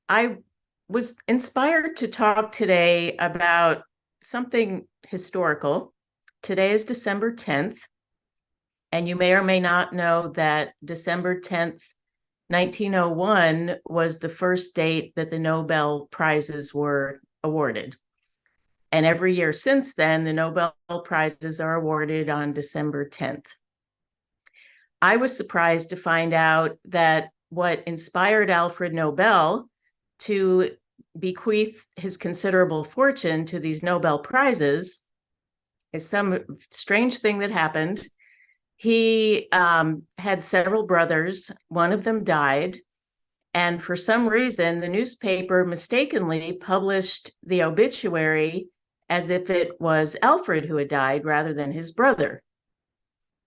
I was inspired to talk today about something historical. Today is December 10th, and you may or may not know that December 10th, 1901 was the first date that the Nobel Prizes were awarded. And every year since then, the Nobel Prizes are awarded on December 10th. I was surprised to find out that what inspired Alfred Nobel to bequeath his considerable fortune to these Nobel Prizes is some strange thing that happened. He had several brothers. One of them died. And for some reason, the newspaper mistakenly published the obituary as if it was Alfred who had died rather than his brother.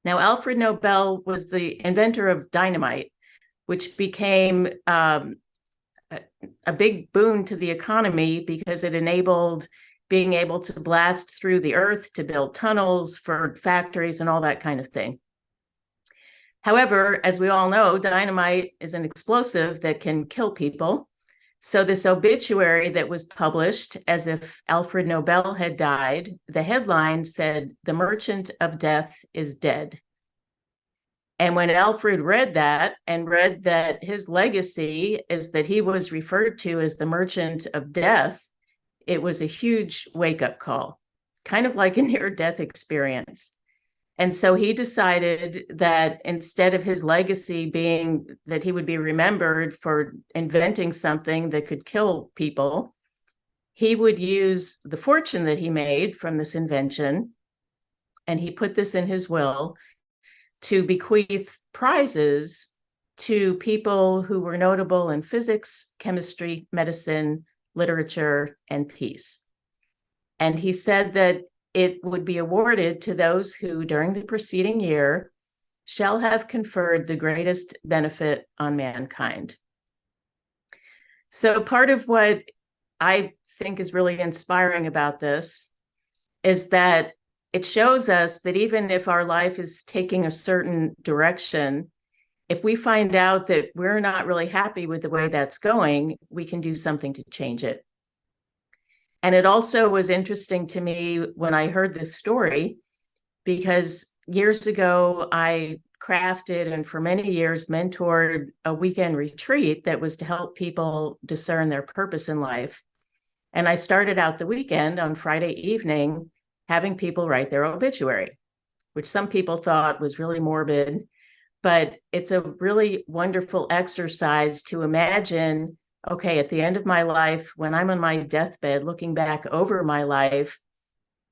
Now, Alfred Nobel was the inventor of dynamite, which became a big boon to the economy because it enabled being able to blast through the earth to build tunnels for factories and all that kind of thing. However, as we all know, dynamite is an explosive that can kill people. So this obituary that was published as if Alfred Nobel had died, the headline said, "The Merchant of Death is dead." And when Alfred read that and read that his legacy is that he was referred to as the Merchant of Death, it was a huge wake-up call, kind of like a near-death experience. And so he decided that instead of his legacy being that he would be remembered for inventing something that could kill people, he would use the fortune that he made from this invention, and he put this in his will, to bequeath prizes to people who were notable in physics, chemistry, medicine, literature, and peace. And he said that it would be awarded to those who, during the preceding year, shall have conferred the greatest benefit on mankind. So part of what I think is really inspiring about this is that it shows us that even if our life is taking a certain direction, if we find out that we're not really happy with the way that's going, we can do something to change it. And it also was interesting to me when I heard this story, because years ago, I crafted and for many years mentored a weekend retreat that was to help people discern their purpose in life. And I started out the weekend on Friday evening having people write their obituary, which some people thought was really morbid, but it's a really wonderful exercise to imagine, okay, at the end of my life, when I'm on my deathbed, looking back over my life,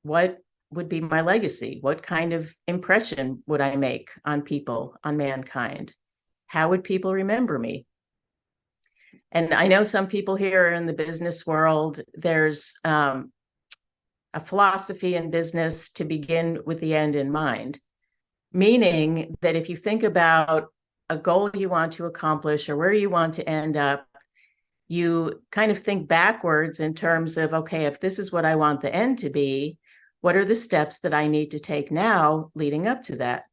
what would be my legacy? What kind of impression would I make on people, on mankind? How would people remember me? And I know some people here in the business world, there's a philosophy in business to begin with the end in mind, meaning that if you think about a goal you want to accomplish or where you want to end up, you kind of think backwards in terms of, okay, if this is what I want the end to be, what are the steps that I need to take now leading up to that?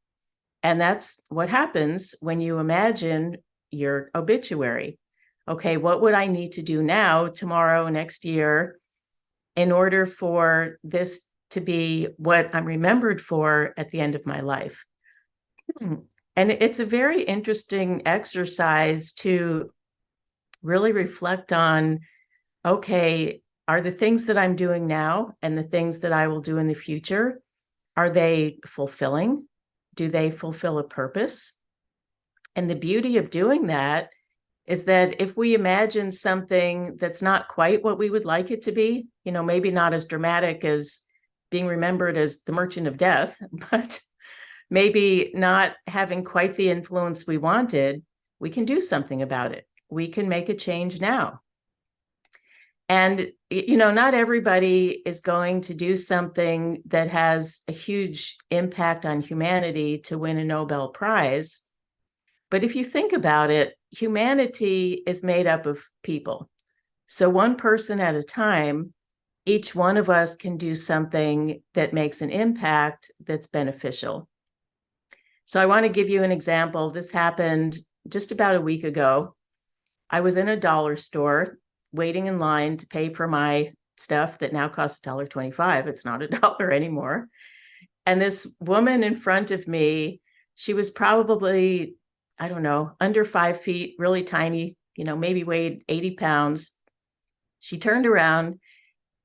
And that's what happens when you imagine your obituary. Okay, what would I need to do now, tomorrow, next year, in order for this to be what I'm remembered for at the end of my life? And it's a very interesting exercise to really reflect on, okay, are the things that I'm doing now and the things that I will do in the future, are they fulfilling? Do they fulfill a purpose? And the beauty of doing that is that if we imagine something that's not quite what we would like it to be, maybe not as dramatic as being remembered as the Merchant of Death, but maybe not having quite the influence we wanted, we can do something about it. We can make a change now. And, not everybody is going to do something that has a huge impact on humanity to win a Nobel Prize. But if you think about it, humanity is made up of people. So one person at a time, each one of us can do something that makes an impact that's beneficial. So I want to give you an example. This happened just about a week ago. I was in a dollar store waiting in line to pay for my stuff that now costs $1.25. It's not $1 anymore. And this woman in front of me, she was probably, I don't know, under 5 feet, really tiny, maybe weighed 80 pounds. She turned around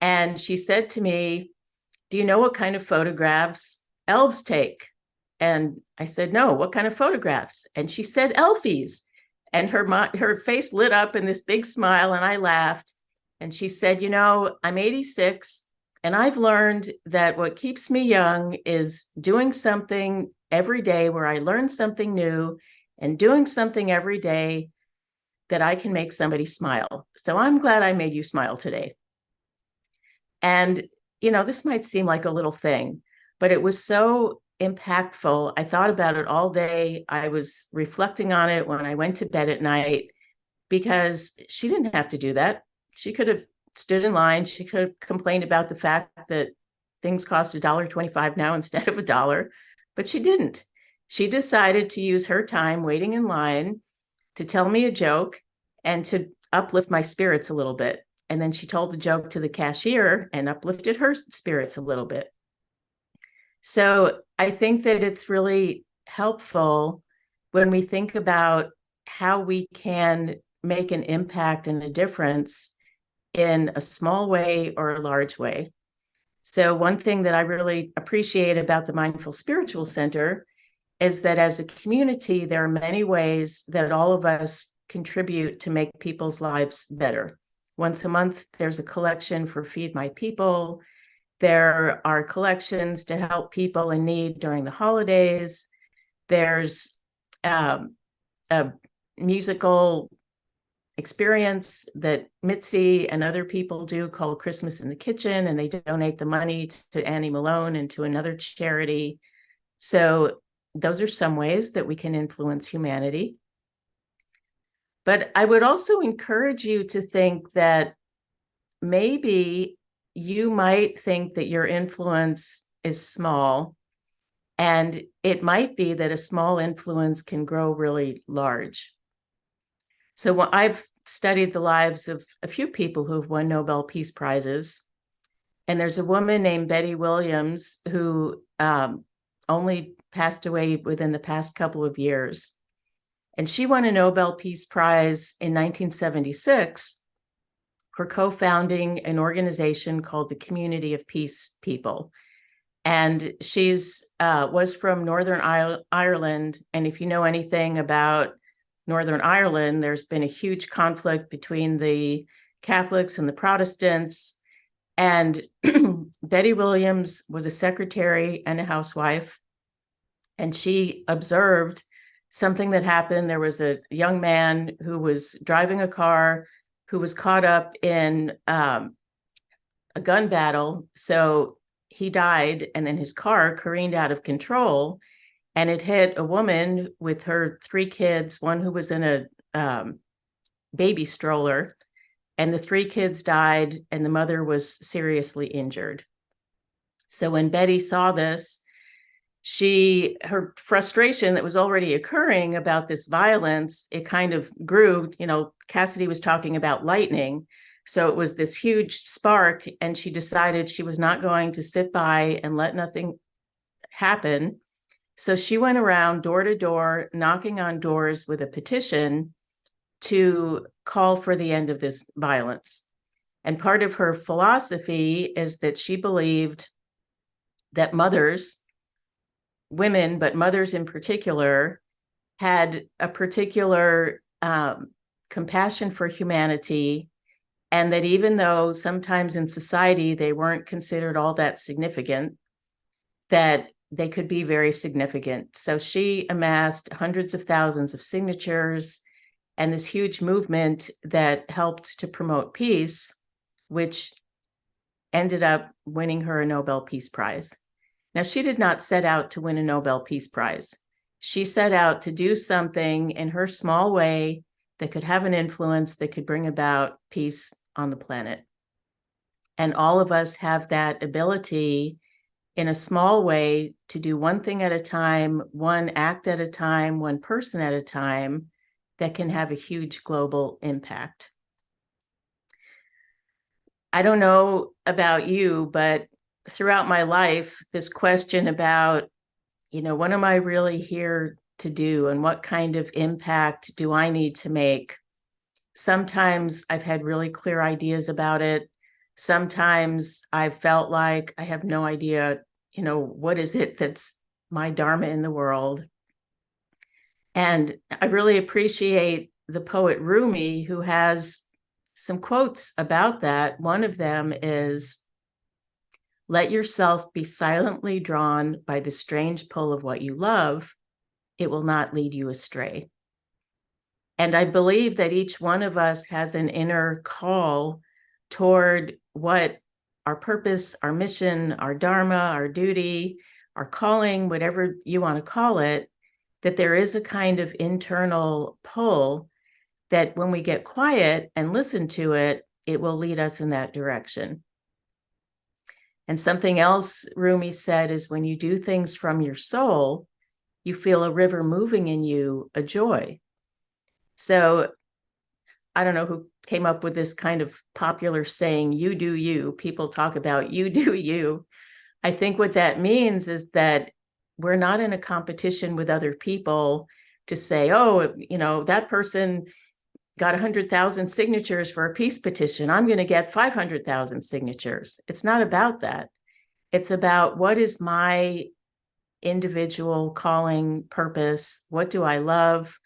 and she said to me, "Do you know what kind of photographs elves take?" And I said, "No, what kind of photographs?" And she said, "Elfies." And her face lit up in this big smile, and I laughed. And she said, "I'm 86, and I've learned that what keeps me young is doing something every day where I learn something new and doing something every day that I can make somebody smile. So I'm glad I made you smile today." And, this might seem like a little thing, but it was so impactful. I thought about it all day. I was reflecting on it when I went to bed at night, because she didn't have to do that. She could have stood in line. She could have complained about the fact that things cost $1.25 now instead of $1, but she didn't. She decided to use her time waiting in line to tell me a joke and to uplift my spirits a little bit. And then she told the joke to the cashier and uplifted her spirits a little bit. So I think that it's really helpful when we think about how we can make an impact and a difference in a small way or a large way. So one thing that I really appreciate about the Mindful Spiritual Center is that as a community, there are many ways that all of us contribute to make people's lives better. Once a month, there's a collection for Feed My People. There are collections to help people in need during the holidays. There's a musical experience that Mitzi and other people do called Christmas in the Kitchen, and they donate the money to Annie Malone and to another charity. So those are some ways that we can influence humanity. But I would also encourage you to think that maybe you might think that your influence is small, and it might be that a small influence can grow really large. So I've studied the lives of a few people who've won Nobel Peace Prizes, and there's a woman named Betty Williams who only passed away within the past couple of years. And she won a Nobel Peace Prize in 1976 for co-founding an organization called the Community of Peace People. And she's was from Northern Ireland. And if you know anything about Northern Ireland, there's been a huge conflict between the Catholics and the Protestants. And Betty Williams was a secretary and a housewife. And she observed something that happened. There was a young man who was driving a car who was caught up in a gun battle. So he died, and then his car careened out of control, and it hit a woman with her 3 kids, one who was in a baby stroller, and the 3 kids died, and the mother was seriously injured. So when Betty saw this, her frustration that was already occurring about this violence, it kind of grew. Cassidy was talking about lightning. So it was this huge spark, and she decided she was not going to sit by and let nothing happen. So she went around door to door, knocking on doors with a petition to call for the end of this violence. And part of her philosophy is that she believed that women, but mothers in particular, had a particular compassion for humanity, and that even though sometimes in society they weren't considered all that significant, that they could be very significant. So she amassed hundreds of thousands of signatures and this huge movement that helped to promote peace, which ended up winning her a Nobel Peace Prize. Now, she did not set out to win a Nobel Peace Prize. She set out to do something in her small way that could have an influence that could bring about peace on the planet. And all of us have that ability in a small way to do one thing at a time, one act at a time, one person at a time, that can have a huge global impact. I don't know about you, but throughout my life, this question about, what am I really here to do and what kind of impact do I need to make? Sometimes I've had really clear ideas about it. Sometimes I've felt like I have no idea, what is it that's my dharma in the world? And I really appreciate the poet Rumi, who has some quotes about that. One of them is, "Let yourself be silently drawn by the strange pull of what you love. It will not lead you astray." And I believe that each one of us has an inner call toward what our purpose, our mission, our dharma, our duty, our calling, whatever you want to call it, that there is a kind of internal pull that when we get quiet and listen to it, it will lead us in that direction. And something else Rumi said is, when you do things from your soul, you feel a river moving in you, a joy. So I don't know who came up with this kind of popular saying, "You do you." People talk about you do you. I think what that means is that we're not in a competition with other people to say, oh, that person got 100,000 signatures for a peace petition. I'm going to get 500,000 signatures. It's not about that. It's about, what is my individual calling, purpose? What do I love?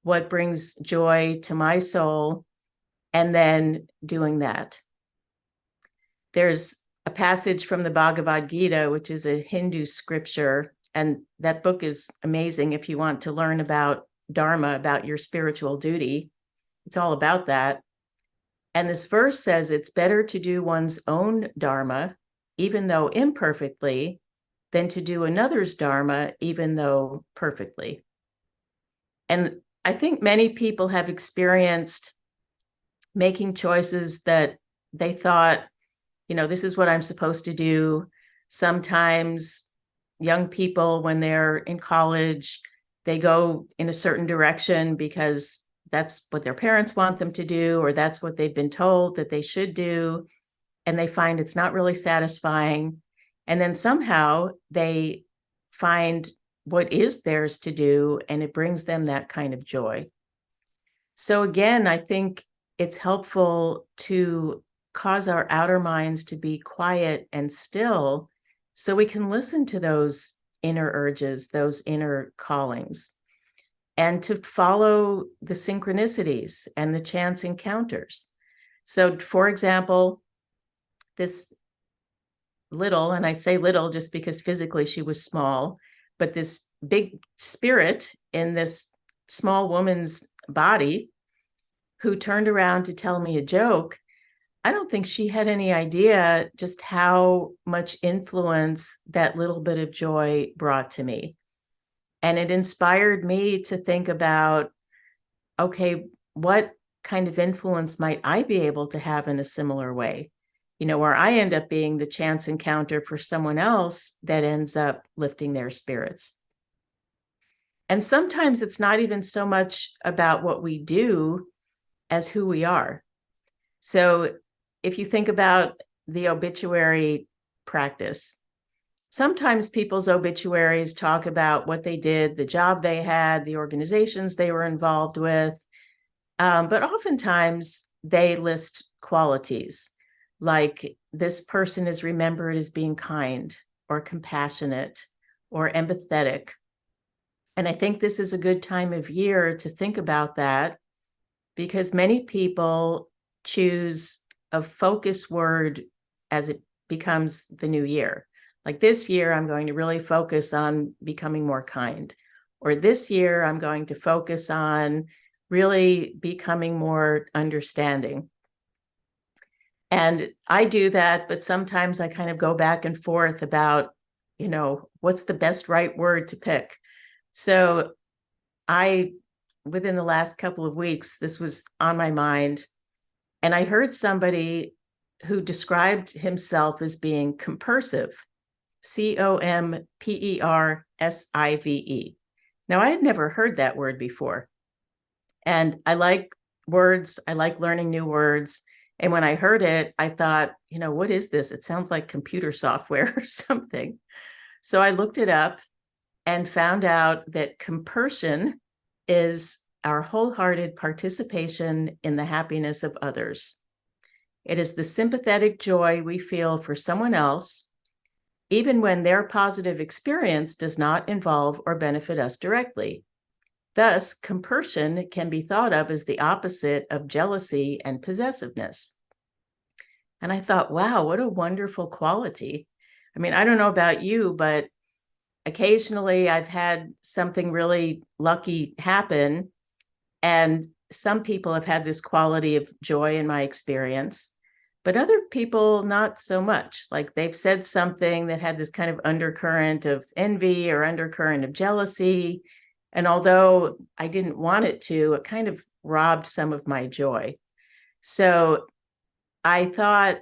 What brings joy to my soul? And then doing that. There's a passage from the Bhagavad Gita, which is a Hindu scripture, and that book is amazing if you want to learn about dharma, about your spiritual duty. It's all about that. And this verse says it's better to do one's own dharma, even though imperfectly, than to do another's dharma, even though perfectly. And I think many people have experienced making choices that they thought, this is what I'm supposed to do. Sometimes young people, when they're in college, they go in a certain direction because that's what their parents want them to do, or that's what they've been told that they should do. And they find it's not really satisfying. And then somehow they find what is theirs to do, and it brings them that kind of joy. So again, I think it's helpful to cause our outer minds to be quiet and still so we can listen to those inner urges, those inner callings, and to follow the synchronicities and the chance encounters. So, for example, this little, and I say little just because physically she was small, but this big spirit in this small woman's body who turned around to tell me a joke, I don't think she had any idea just how much influence that little bit of joy brought to me. And it inspired me to think about, okay, what kind of influence might I be able to have in a similar way? Where I end up being the chance encounter for someone else that ends up lifting their spirits. And sometimes it's not even so much about what we do as who we are. So if you think about the obituary practice, sometimes people's obituaries talk about what they did, the job they had, the organizations they were involved with. But oftentimes they list qualities like, this person is remembered as being kind or compassionate or empathetic. And I think this is a good time of year to think about that, because many people choose a focus word as it becomes the new year. Like, this year, I'm going to really focus on becoming more kind. Or this year, I'm going to focus on really becoming more understanding. And I do that, but sometimes I kind of go back and forth about, what's the best right word to pick. So within the last couple of weeks, this was on my mind. And I heard somebody who described himself as being compersive, COMPERSIVE. Now, I had never heard that word before. And I like words. I like learning new words. And when I heard it, I thought, what is this? It sounds like computer software or something. So I looked it up and found out that compersion is our wholehearted participation in the happiness of others. It is the sympathetic joy we feel for someone else, even when their positive experience does not involve or benefit us directly. Thus, compersion can be thought of as the opposite of jealousy and possessiveness. And I thought, wow, what a wonderful quality. I mean, I don't know about you, but occasionally I've had something really lucky happen, and some people have had this quality of joy in my experience, but other people not so much. Like they've said something that had this kind of undercurrent of envy or undercurrent of jealousy. And although I didn't want it to, it kind of robbed some of my joy. So I thought,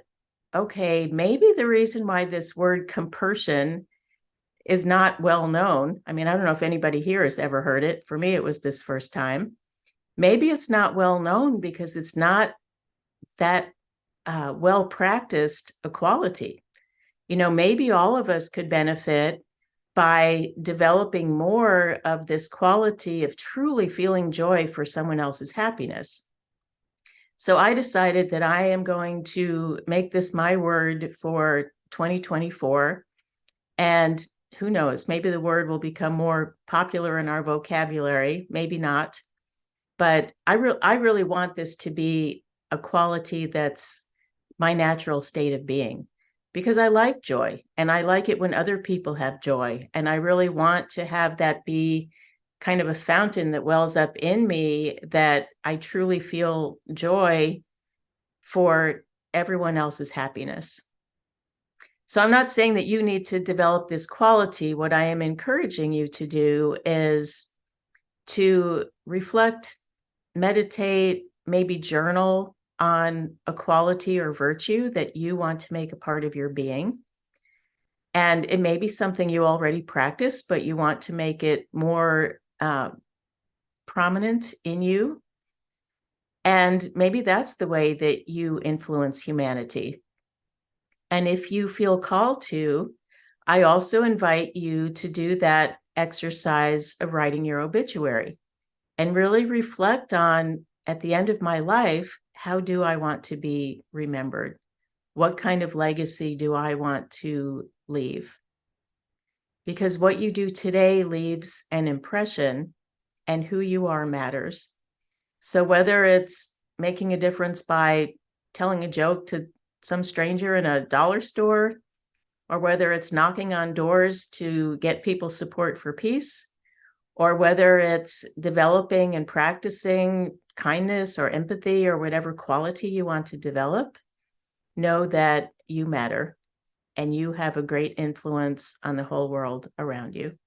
okay, maybe the reason why this word compersion is not well known. I mean, I don't know if anybody here has ever heard it. For me, it was this first time. Maybe it's not well known because it's not that well practiced a quality. Maybe all of us could benefit by developing more of this quality of truly feeling joy for someone else's happiness. So I decided that I am going to make this my word for 2024. And who knows, maybe the word will become more popular in our vocabulary, maybe not. But I really want this to be a quality that's my natural state of being, because I like joy and I like it when other people have joy. And I really want to have that be kind of a fountain that wells up in me, that I truly feel joy for everyone else's happiness. So I'm not saying that you need to develop this quality. What I am encouraging you to do is to reflect, meditate, maybe journal on a quality or virtue that you want to make a part of your being. And it may be something you already practice, but you want to make it more prominent in you. And maybe that's the way that you influence humanity. And if you feel called to, I also invite you to do that exercise of writing your obituary and really reflect on, at the end of my life, how do I want to be remembered? What kind of legacy do I want to leave? Because what you do today leaves an impression, and who you are matters. So whether it's making a difference by telling a joke to some stranger in a dollar store, or whether it's knocking on doors to get people support for peace, or whether it's developing and practicing kindness or empathy or whatever quality you want to develop, know that you matter and you have a great influence on the whole world around you.